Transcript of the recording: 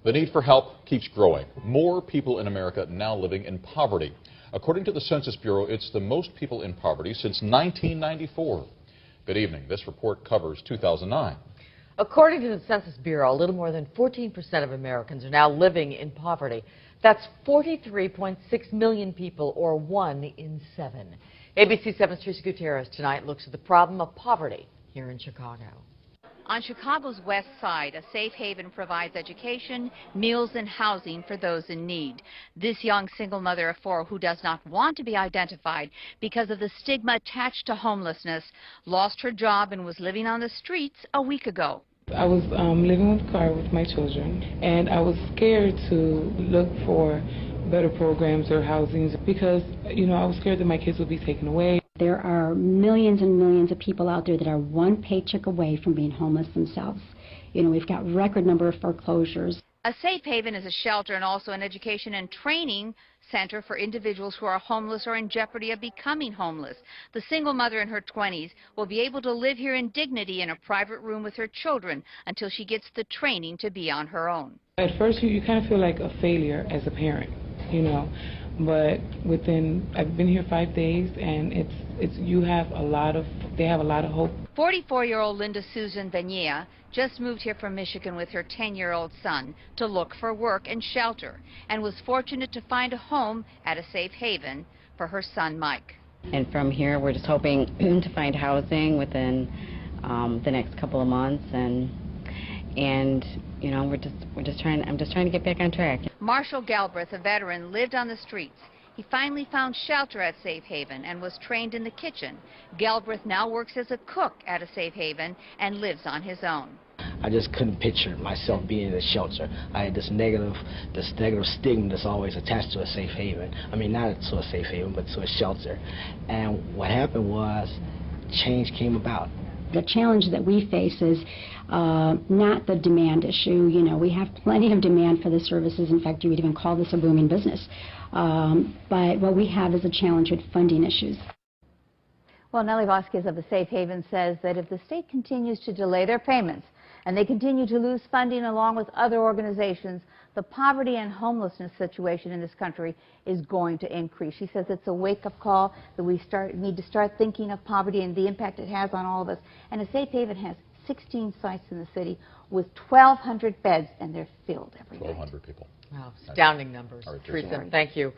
The need for help keeps growing. More people in America now living in poverty. According to the Census Bureau, it's the most people in poverty since 1994. Good evening. This report covers 2009. According to the Census Bureau, a little more than 14% of Americans are now living in poverty. That's 43.6 million people, or 1 in 7. ABC 7's Teresa Gutierrez tonight looks at the problem of poverty here in Chicago. On Chicago's west side, a safe haven provides education, meals, and housing for those in need. This young single mother of 4 who does not want to be identified because of the stigma attached to homelessness lost her job and was living on the streets a week ago. I was living with a car with my children, and I was scared to look for better programs or housings because, I was scared that my kids would be taken away. There are millions and millions of people out there that are one paycheck away from being homeless themselves. We've got record number of foreclosures. A safe haven is a shelter and also an education and training center for individuals who are homeless or in jeopardy of becoming homeless. The single mother in her 20s will be able to live here in dignity in a private room with her children until she gets the training to be on her own. At first, you kind of feel like a failure as a parent, but I've been here 5 days, and they have a lot of hope. 44-year-old Linda Susan Benia just moved here from Michigan with her 10-year-old son to look for work and shelter, and was fortunate to find a home at a safe haven for her son Mike. And from here, we're just hoping to find housing within the next couple of months, and I'm just trying to get back on track. Marshall Galbraith, a veteran, lived on the streets. He finally found shelter at Safe Haven and was trained in the kitchen. Galbraith now works as a cook at a Safe Haven and lives on his own. I just couldn't picture myself being in a shelter. I had this negative stigma that's always attached to a safe haven. I mean, not to a safe haven, but to a shelter. And what happened was, change came about. The challenge that we face is not the demand issue. We have plenty of demand for the services. In fact, you would even call this a booming business. But what we have is a challenge with funding issues. Well, Nellie Vasquez of the Safe Haven says that if the state continues to delay their payments and they continue to lose funding along with other organizations, the poverty and homelessness situation in this country is going to increase. She says it's a wake-up call that we need to start thinking of poverty and the impact it has on all of us. And a Safe Haven has 16 sites in the city with 1,200 beds, and they're filled every day. 1,200 people. Wow, astounding numbers. All right, Teresa, thank you.